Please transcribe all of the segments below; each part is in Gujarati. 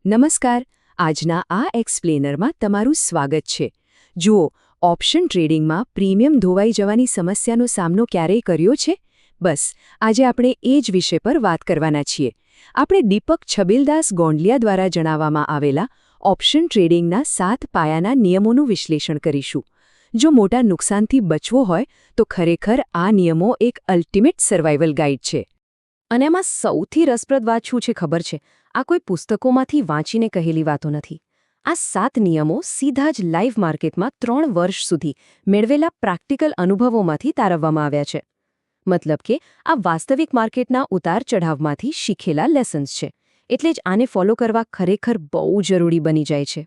નમસ્કાર. આજના આ એક્સપ્લેનરમાં તમારું સ્વાગત છે. જુઓ, ઓપ્શન ટ્રેડિંગમાં પ્રીમિયમ ધોવાઈ જવાની સમસ્યાનો સામનો ક્યારેય કર્યો છે? બસ, આજે આપણે એ જ વિષય પર વાત કરવાના છીએ. આપણે દીપક છબીલદાસ ગોંડલિયા દ્વારા જણાવવામાં આવેલા ઓપ્શન ટ્રેડિંગના 7 પાયાના નિયમોનું વિશ્લેષણ કરીશું. જો મોટા નુકસાનથી બચવો હોય તો ખરેખર આ નિયમો એક અલ્ટિમેટ સર્વાઇવલ ગાઈડ છે. અને એમાં સૌથી રસપ્રદ વાત શું છે ખબર છે? આ કોઈ પુસ્તકોમાંથી વાંચીને કહેલી વાતો નથી. આ 7 નિયમો સીધા જ લાઇવ માર્કેટમાં 3 વર્ષ સુધી મેળવેલા પ્રેક્ટિકલ અનુભવોમાંથી તારવવામાં આવ્યા છે. મતલબ કે આ વાસ્તવિક માર્કેટના ઉતાર ચઢાવમાંથી શીખેલા લેસન્સ છે. એટલે જ આને ફોલો કરવા ખરેખર બહુ જરૂરી બની જાય છે.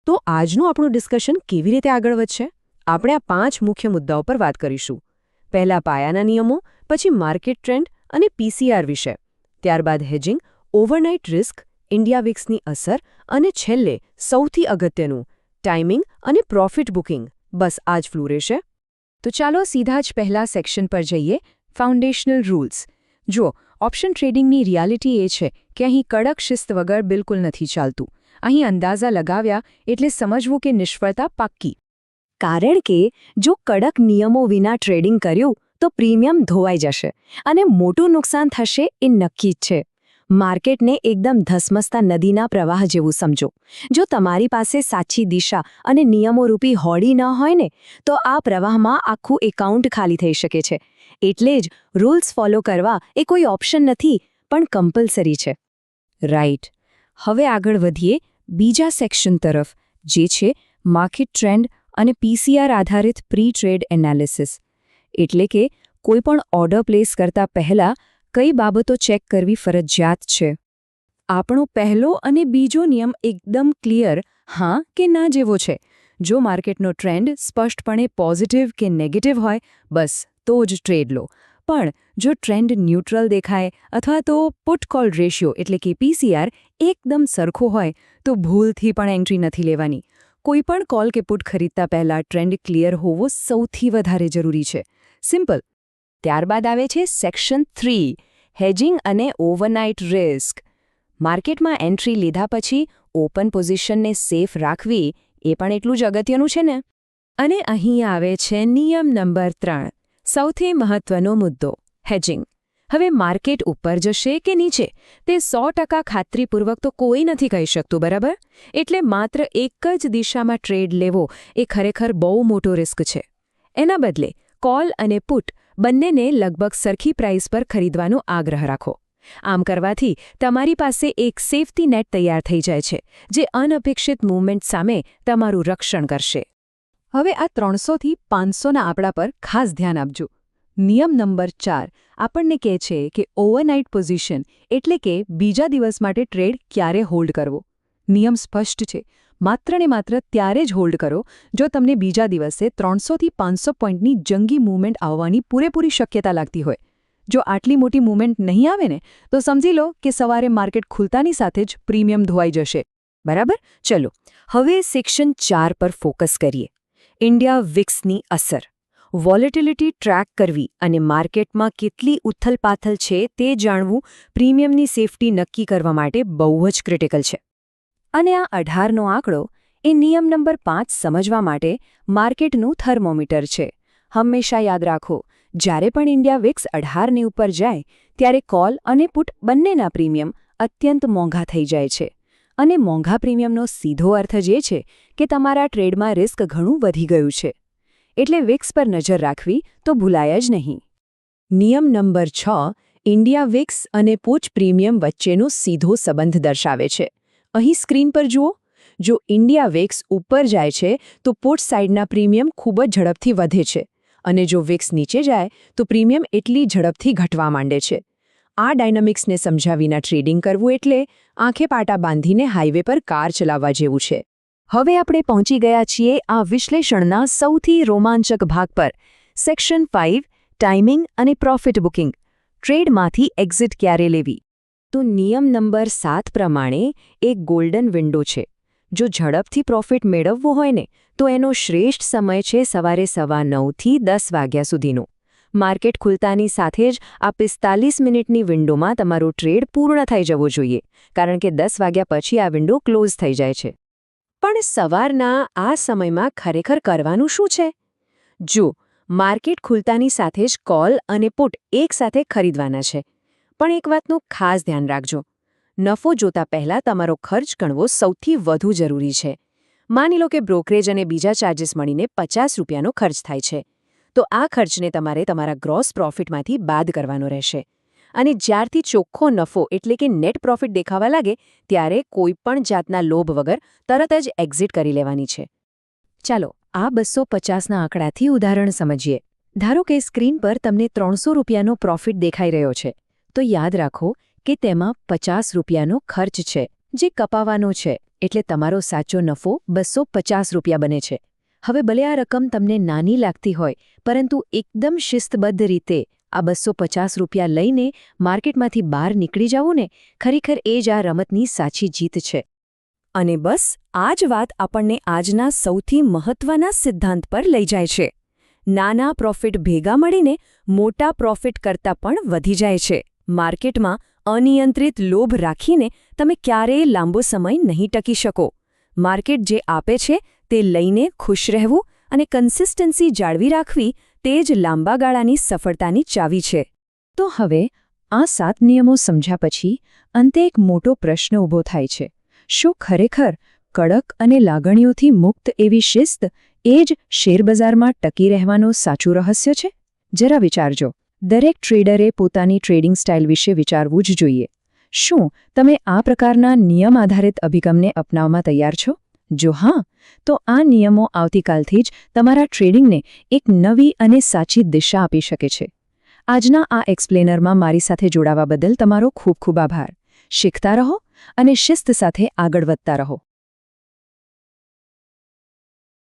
તો આજનું આપણું ડિસ્કશન કેવી રીતે આગળ વધશે? આપણે આ 5 મુખ્ય મુદ્દાઓ પર વાત કરીશું. પહેલા પાયાના નિયમો, પછી માર્કેટ ટ્રેન્ડ અને પીસીઆર વિશે, ત્યારબાદ હેજિંગ, ઓવરનાઇટ રિસ્ક, ઇન્ડિયા વિક્સની અસર અને છેલ્લે સૌથી અગત્યનું ટાઈમિંગ અને પ્રોફિટ બુકિંગ. બસ આ જ ફ્લૂ રહેશે. તો ચાલો સીધા જ પહેલા સેક્શન પર જઈએ, ફાઉન્ડેશનલ રૂલ્સ. જુઓ, ઓપ્શન ટ્રેડિંગની રિયાલિટી એ છે કે અહીં કડક શિસ્ત વગર બિલકુલ નથી ચાલતું. અહીં અંદાજા લગાવ્યા એટલે સમજવું કે નિષ્ફળતા પાક્કી. કારણ કે જો કડક નિયમો વિના ટ્રેડિંગ કર્યું તો પ્રીમિયમ ધોવાઈ જશે અને મોટું નુકસાન થશે એ નક્કી જ છે. માર્કેટને એકદમ ધસમસતા નદીના પ્રવાહ જેવું સમજો. જો તમારી પાસે સાચી દિશા અને નિયમોરૂપી હોડી ન હોય ને તો આ પ્રવાહમાં આખું એકાઉન્ટ ખાલી થઈ શકે છે. એટલે જ રૂલ્સ ફોલો કરવા એ કોઈ ઓપ્શન નથી પણ કમ્પલસરી છે. રાઈટ. હવે આગળ વધીએ બીજા સેક્શન તરફ, જે છે માર્કેટ ટ્રેન્ડ અને પીસીઆર આધારિત પ્રી ટ્રેડ એનાલિસિસ. એટલે કે કોઈપણ ઓર્ડર પ્લેસ કરતા પહેલા કઈ બાબતો ચેક કરવી ફરજિયાત છે. આપણો પહેલો અને બીજો નિયમ એકદમ ક્લિયર હા કે ના જેવો છે. જો માર્કેટનો ટ્રેન્ડ સ્પષ્ટપણે પોઝિટિવ કે નેગેટિવ હોય, બસ તો જ ટ્રેડ લો. પણ જો ટ્રેન્ડ ન્યુટ્રલ દેખાય અથવા તો પુટ કોલ રેશિયો એટલે કે પીસીઆર એકદમ સરખો હોય તો ભૂલથી પણ એન્ટ્રી નથી લેવાની. કોઈપણ કોલ કે પુટ ખરીદતા પહેલા ટ્રેન્ડ ક્લિયર હોવો સૌથી વધારે જરૂરી છે. સિમ્પલ. ત્યારબાદ આવે છે સેક્શન 3, હેજિંગ અને ઓવરનાઇટ રિસ્ક. માર્કેટમાં એન્ટ્રી લીધા પછી ઓપન પોઝિશનને સેફ રાખવી એ પણ એટલું જ અગત્યનું છે ને. અને અહીં આવે છે નિયમ નંબર 3, સૌથી મહત્વનો મુદ્દો, હેજિંગ. હવે માર્કેટ ઉપર જશે કે નીચે તે 100% ખાતરીપૂર્વક તો કોઈ નથી કહી શકતું, બરાબર? એટલે માત્ર એક જ દિશામાં ટ્રેડ લેવો એ ખરેખર બહુ મોટો રિસ્ક છે. એના બદલે કોલ અને પુટ બંનેને લગભગ સરખી પ્રાઇસ પર ખરીદવાનો આગ્રહ રાખો. આમ કરવાથી તમારી પાસે એક સેફટી નેટ તૈયાર થઈ જાય છે, જે અનપેક્ષિત મૂવમેન્ટ સામે તમારું રક્ષણ કરશે. હવે આ 300થી 500ના આંકડા પર ખાસ ધ્યાન આપજો. નિયમ નંબર 4 આપણને કહે છે કે ઓવરનાઇટ પોઝિશન એટલે કે બીજા દિવસ માટે ટ્રેડ ક્યારે હોલ્ડ કરવો. નિયમ સ્પષ્ટ છે. માત્ર ને માત્ર ત્યારે જ હોલ્ડ કરો જો તમને બીજા દિવસે 300થી 500 પોઈન્ટની જંગી મૂવમેન્ટ આવવાની પૂરેપૂરી શક્યતા લાગતી હોય. જો આટલી મોટી મૂવમેન્ટ નહીં આવે ને તો સમજી લો કે સવારે માર્કેટ ખુલતાની સાથે જ પ્રીમિયમ ધોવાઈ જશે. બરાબર? ચલો હવે સેક્શન 4 પર ફોકસ કરીએ. ઇન્ડિયા વિક્સની અસર. વોલેટિલિટી ટ્રેક કરવી અને માર્કેટમાં કેટલી ઉથલપાથલ છે તે જાણવું પ્રીમિયમની સેફટી નક્કી કરવા માટે બહુ જ ક્રિટિકલ છે. અને આ 18નો આંકડો એ નિયમ નંબર 5 સમજવા માટે માર્કેટનું થર્મોમીટર છે. હંમેશા યાદ રાખો, જ્યારે પણ ઇન્ડિયા વિક્સ 18ની ઉપર જાય ત્યારે કોલ અને પુટ બંનેના પ્રીમિયમ અત્યંત મોંઘા થઈ જાય છે. અને મોંઘા પ્રીમિયમનો સીધો અર્થ જ એ છે કે તમારા ટ્રેડમાં રિસ્ક ઘણું વધી ગયું છે. એટલે વિક્સ પર નજર રાખવી તો ભૂલાય જ નહીં. નિયમ નંબર 6 ઇન્ડિયા વિક્સ અને પુટ પ્રીમિયમ વચ્ચેનો સીધો સંબંધ દર્શાવે છે. અહીં સ્ક્રીન પર જુઓ, જો ઇન્ડિયા વિક્સ ઉપર જાય છે તો પુટ સાઇડના પ્રીમિયમ ખૂબ જ ઝડપથી વધે છે અને જો વિક્સ નીચે જાય તો પ્રીમિયમ એટલી ઝડપથી ઘટવા માંડે છે. આ ડાયનામિક્સને સમજાવીને ટ્રેડિંગ કરવું એટલે આંખે પાટા બાંધીને હાઈવે પર કાર ચલાવવા જેવું છે. હવે આપણે પહોંચી ગયા છીએ આ વિશ્લેષણના સૌથી રોમાંચક ભાગ પર, સેક્શન 5, ટાઈમિંગ અને પ્રોફિટ બુકિંગ. ટ્રેડમાંથી એક્ઝિટ ક્યારે લેવી? તો નિયમ નંબર 7 પ્રમાણે એક ગોલ્ડન વિન્ડો છે. જો ઝડપથી પ્રોફિટ મેળવવો હોય ને તો એનો શ્રેષ્ઠ સમય છે સવારે 9:15 થી 10 વાગ્યા સુધીનો. માર્કેટ ખુલતાની સાથે જ આ 45 મિનિટની વિન્ડોમાં તમારો ટ્રેડ પૂર્ણ થઈ જવો જોઈએ, કારણ કે 10 વાગ્યા પછી આ વિન્ડો ક્લોઝ થઈ જાય છે. પણ સવારના આ સમયમાં ખરેખર કરવાનું શું છે? જો માર્કેટ ખુલતાની સાથે જ કોલ અને પુટ એકસાથે ખરીદવાના છે. પણ એક વાતનું ખાસ ધ્યાન રાખજો. નફો જોતા પહેલાં તમારો ખર્ચ ગણવો સૌથી વધુ જરૂરી છે. માની લો કે બ્રોકરેજ અને બીજા ચાર્જિસ મળીને ₹50નો ખર્ચ થાય છે. તો આ ખર્ચને તમારે તમારા ગ્રોસ પ્રોફિટમાંથી બાદ કરવાનો રહેશે. અને જ્યારથી ચોખ્ખો નફો એટલે કે નેટ પ્રોફિટ દેખાવા લાગે ત્યારે કોઈપણ જાતના લોભ વગર તરત જ એક્ઝિટ કરી લેવાની છે. ચાલો આ 250ના આંકડાથી ઉદાહરણ સમજીએ. ધારો કે સ્ક્રીન પર તમને ₹300નો પ્રોફિટ દેખાઈ રહ્યો છે. તો યાદ રાખો કે તેમાં ₹50નો ખર્ચ છે, જે કપાવવાનો છે, એટલે તમારો સાચો નફો ₹250 બને છે. હવે ભલે આ રકમ તમને નાની લાગતી હોય, પરંતુ એકદમ શિસ્તબદ્ધ રીતે આ ₹250 લઈને માર્કેટમાંથી બહાર નીકળી જવું ને, ખરેખર એ જ આ રમતની સાચી જીત છે. અને બસ આ જ વાત આપણને આજના સૌથી મહત્વના સિદ્ધાંત પર લઈ જાય છે. નાના પ્રોફિટ ભેગા મળીને મોટા પ્રોફિટ કરતાં પણ વધી જાય છે. માર્કેટમાં અનિયંત્રિત લોભ રાખીને તમે ક્યારેય લાંબો સમય નહીં ટકી શકો. માર્કેટ જે આપે છે તે લઈને ખુશ રહેવું અને કન્સિસ્ટન્સી જાળવી રાખવી, તે જ લાંબા ગાળાની સફળતાની ચાવી છે. તો હવે આ 7 નિયમો સમજ્યા પછી અંતે એક મોટો પ્રશ્ન ઊભો થાય છે. શું ખરેખર કડક અને લાગણીઓથી મુક્ત એવી શિસ્ત એ જ શેરબજારમાં ટકી રહેવાનું સાચું રહસ્ય છે? જરા વિચારજો. દરેક ટ્રેડરે પોતાની ટ્રેડિંગ સ્ટાઇલ વિશે વિચારવું જ જોઈએ. શું તમે આ પ્રકારના નિયમ આધારિત અભિગમને અપનાવવા તૈયાર છો? જો હા, તો આ નિયમો આવતીકાલથી જ તમારા ટ્રેડિંગને એક નવી અને સાચી દિશા આપી શકે છે. આજના આ એક્સપ્લેનરમાં મારી સાથે જોડાવા બદલ તમારો ખૂબ ખૂબ આભાર. શીખતા રહો અને શિસ્ત સાથે આગળ વધતા રહો.